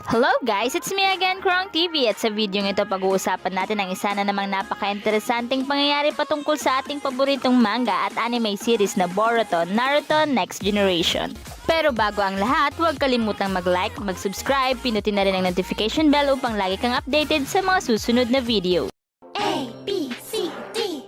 Hello guys, it's me again, Krong TV, at sa video ito pag-uusapan natin ang isa na namang napaka-interesanting pangyayari patungkol sa ating paboritong manga at anime series na Boruto, Naruto Next Generation. Pero bago ang lahat, huwag kalimutang mag-like, mag-subscribe, pinutin na rin ang notification bell upang lagi kang updated sa mga susunod na video. A, B, C, D.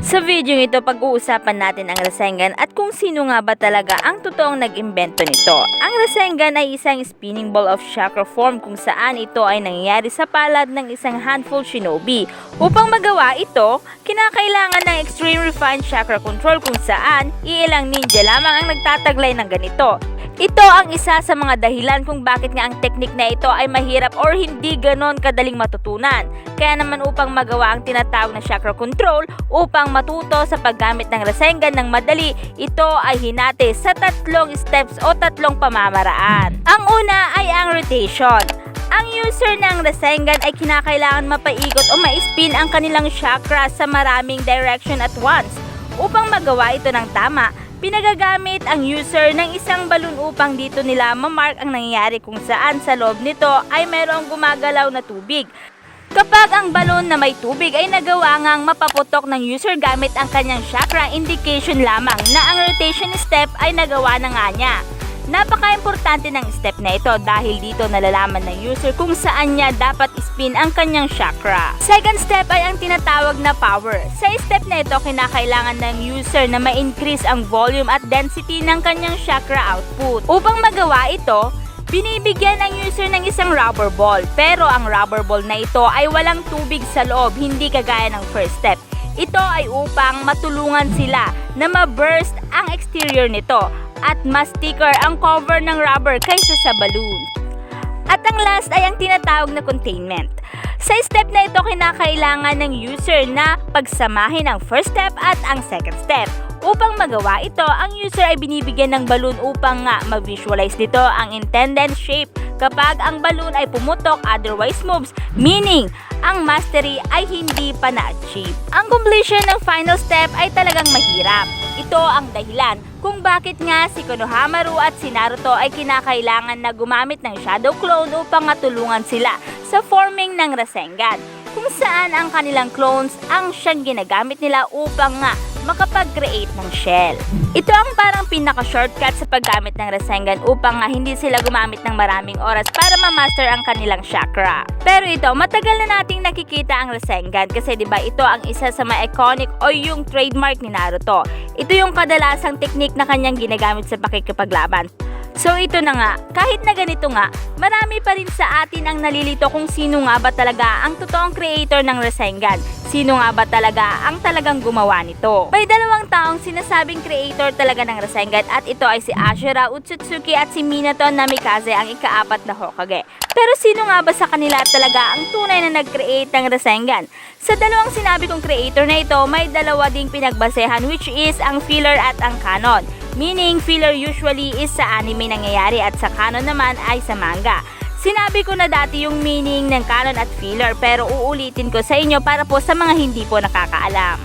Sa video ito, pag-uusapan natin ang Rasengan at kung sino nga ba talaga ang totoong nag-imbento nito. Ang Rasengan ay isang spinning ball of chakra form kung saan ito ay nangyayari sa palad ng isang handful shinobi. Upang magawa ito, kinakailangan ng extreme refined chakra control kung saan iilang ninja lamang ang nagtataglay ng ganito. Ito ang isa sa mga dahilan kung bakit nga ang teknik na ito ay mahirap or hindi ganon kadaling matutunan. Kaya naman upang magawa ang tinatawag na chakra control, upang matuto sa paggamit ng Rasengan ng madali, ito ay hinati sa tatlong steps o tatlong pamamaraan. Ang una ay ang rotation. Ang user ng Rasengan ay kinakailangan mapaikot o ma-spin ang kanilang chakra sa maraming direction at once. Upang magawa ito ng tama, pinagagamit ang user ng isang balon upang dito nila mamark ang nangyayari kung saan sa loob nito ay mayroong gumagalaw na tubig. Kapag ang balon na may tubig ay nagawa ngang mapaputok ng user gamit ang kanyang chakra, indication lamang na ang rotation step ay nagawa na nga niya. Napaka-importante ng step na ito dahil dito nalalaman ng user kung saan niya dapat spin ang kanyang chakra. Second step ay ang tinatawag na power. Sa step na ito, kinakailangan ng user na ma-increase ang volume at density ng kanyang chakra output. Upang magawa ito, binibigyan ang user ng isang rubber ball. Pero ang rubber ball na ito ay walang tubig sa loob, hindi kagaya ng first step. Ito ay upang matulungan sila na ma-burst ang exterior nito at mas thicker ang cover ng rubber kaysa sa balloon. At ang last ay ang tinatawag na containment. Sa step na ito, kinakailangan ng user na pagsamahin ang first step at ang second step. Upang magawa ito, ang user ay binibigyan ng balloon upang nga mag-visualize nito ang intended shape kapag ang balloon ay pumutok, otherwise moves, meaning ang mastery ay hindi pa na-achieve. Ang completion ng final step ay talagang mahirap. Ito ang dahilan kung bakit nga si Konohamaru at si Naruto ay kinakailangan na gumamit ng shadow clone upang matulungan sila sa forming ng Rasengan, kung saan ang kanilang clones ang siyang ginagamit nila upang nga makapag-create ng shell. Ito ang parang pinaka-shortcut sa paggamit ng Rasengan upang nga hindi sila gumamit ng maraming oras para ma-master ang kanilang chakra. Pero ito, matagal na nating nakikita ang Rasengan kasi diba ito ang isa sa mga iconic o yung trademark ni Naruto. Ito yung kadalasang teknik na kanyang ginagamit sa pakikipaglaban. So ito na nga, kahit na ganito nga, marami pa rin sa atin ang nalilito kung sino nga ba talaga ang totoong creator ng Rasengan. Sino nga ba talaga ang talagang gumawa nito? May dalawang taong sinasabing creator talaga ng Rasengan at ito ay si Ashura Utsutsuki at si Minato Namikaze, ang ika-4 na Hokage. Pero sino nga ba sa kanila talaga ang tunay na nag-create ng Rasengan? Sa dalawang sinabi kong creator na ito, may dalawa ding pinagbasehan, which is ang filler at ang canon. Meaning, filler usually is sa anime nangyayari at sa canon naman ay sa manga. Sinabi ko na dati yung meaning ng canon at filler pero uulitin ko sa inyo para po sa mga hindi po nakakaalam.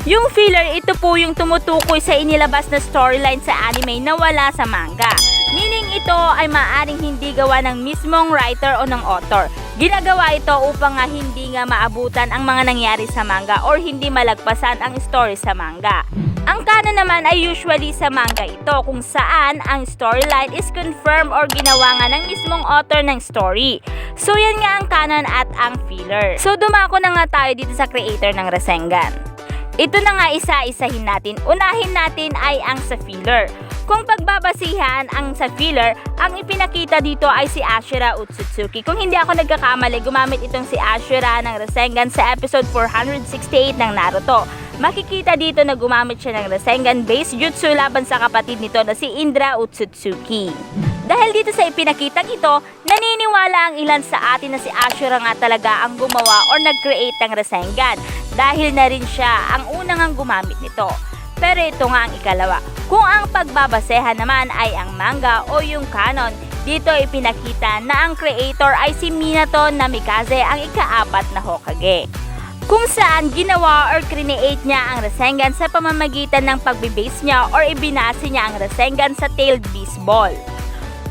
Yung filler, ito po yung tumutukoy sa inilabas na storyline sa anime na wala sa manga. Meaning ito ay maaaring hindi gawa ng mismong writer o ng author. Ginagawa ito upang nga hindi nga maabutan ang mga nangyari sa manga or hindi malagpasan ang story sa manga. Ang canon naman ay usually sa manga ito kung saan ang storyline is confirmed or ginawa nga ng mismong author ng story. So yan nga ang canon at ang filler. So dumako na nga tayo dito sa creator ng Rasengan. Ito na nga isa-isahin natin. Unahin natin ay ang sa filler. Kung pagbabasihan ang sa filler, ang ipinakita dito ay si Ashura Utsutsuki. Kung hindi ako nagkakamali, gumamit itong si Ashura ng Rasengan sa episode 468 ng Naruto. Makikita dito na gumamit siya ng Rasengan-based jutsu laban sa kapatid nito na si Indra Utsutsuki. Dahil dito sa ipinakitang ito, naniniwala ang ilan sa atin na si Ashura nga talaga ang gumawa or nag-create ng Rasengan dahil na rin siya ang unang gumamit nito. Pero ito nga ang ikalawa. Kung ang pagbabasehan naman ay ang manga o yung canon, dito ipinakita na ang creator ay si Minato Namikaze, ang ika-4 na Hokage. kung saan ginawa or create niya ang Rasengan sa pamamagitan ng pagbibase niya or ibinase niya ang Rasengan sa tailed beast ball.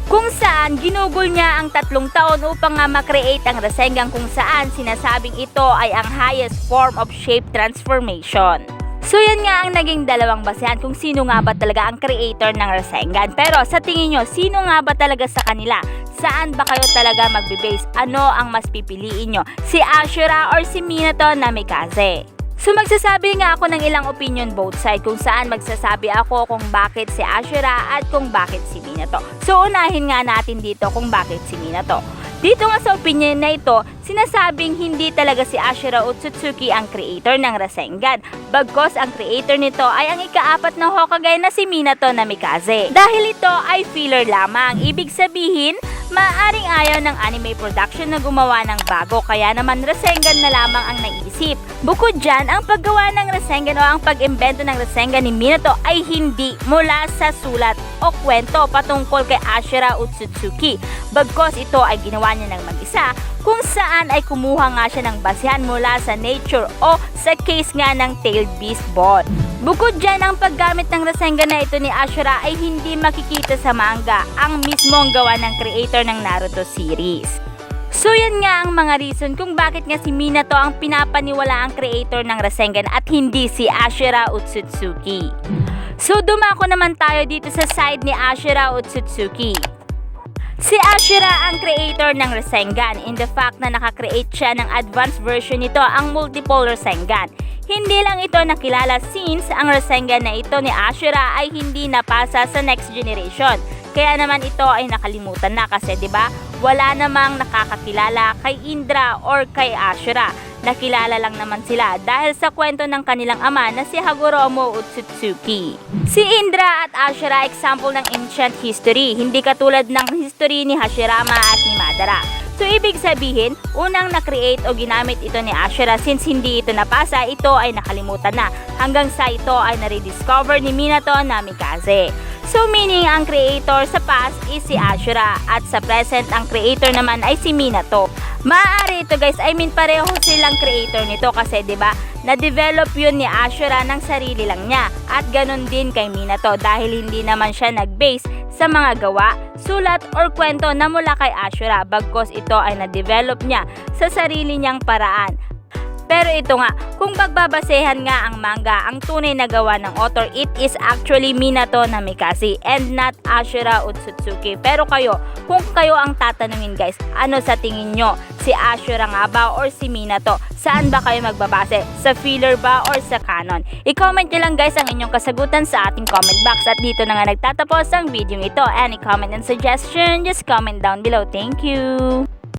Kung saan ginugol niya ang 3 taon upang nga makreate ang Rasengan kung saan sinasabing ito ay ang highest form of shape transformation. So yan nga ang naging dalawang basehan kung sino nga ba talaga ang creator ng Rasengan. Pero sa tingin nyo, sino nga ba talaga sa kanila? Saan ba kayo talaga magbe-base? Ano ang mas pipiliin nyo? Si Ashura or si Minato Namikaze? So magsasabi nga ako ng ilang opinion both side kung saan magsasabi ako kung bakit si Ashura at kung bakit si Minato. So unahin nga natin dito kung bakit si Minato. Dito nga sa opinion na ito, sinasabing hindi talaga si Ashura Otsutsuki ang creator ng Rasengan. Bagkos ang creator nito ay ang ika-4 na Hokage na si Minato Namikaze. Dahil ito ay filler lamang, ibig sabihin, maaaring ayaw ng anime production na gumawa ng bago kaya naman Rasengan na lamang ang naisip. Bukod dyan, ang paggawa ng Rasengan o ang pag-imbento ng Rasengan ni Minato ay hindi mula sa sulat o kwento patungkol kay Ashura Otsutsuki. Bagkos ito ay ginawa niya ng mag-isa kung saan ay kumuha nga siya ng basehan mula sa nature o sa case nga ng tailed beast ball. Bukod dyan, ang paggamit ng Rasengan na ito ni Ashura ay hindi makikita sa manga, ang mismong gawa ng creator ng Naruto series. So yan nga ang mga reason kung bakit nga si Minato ang pinapaniwala ang creator ng Rasengan at hindi si Ashura Otsutsuki. So dumako naman tayo dito sa side ni Ashura Otsutsuki. Si Ashura ang creator ng Rasengan in the fact na nakakreate siya ng advanced version nito, ang multiple Rasengan. Hindi lang ito nakilala since ang Rasengan na ito ni Ashura ay hindi napasa sa next generation. Kaya naman ito ay nakalimutan na kasi 'di ba? Wala namang nakakakilala kay Indra or kay Ashura. Nakilala lang naman sila dahil sa kwento ng kanilang ama na si Hagoromo Otsutsuki. Si Indra at Ashura example ng ancient history, hindi katulad ng history ni Hashirama at ni Madara. So ibig sabihin, unang na-create o ginamit ito ni Ashura since hindi ito napasa, ito ay nakalimutan na hanggang sa ito ay na-rediscover ni Minato Namikaze. So meaning ang creator sa past is si Ashura at sa present ang creator naman ay si Minato. Maaari ito guys, pareho silang creator nito kasi 'di ba? Na-develop yun ni Ashura ng sarili lang niya at ganun din kay Minato dahil hindi naman siya nag-base sa mga gawa, sulat or kwento na mula kay Ashura bagkos ito ay na-develop niya sa sarili niyang paraan. Pero ito nga, kung pagbabasehan nga ang manga, ang tunay na gawa ng author, it is actually Minato Namikaze and not Ashura Otsutsuki. Pero kayo, kung kayo ang tatanungin guys, ano sa tingin nyo? Si Ashura nga ba or si Minato? Saan ba kayo magbabase? Sa filler ba or sa canon? I-comment nyo lang guys ang inyong kasagutan sa ating comment box. At dito na nga nagtatapos ang video ito. Any comment and suggestion, just comment down below. Thank you!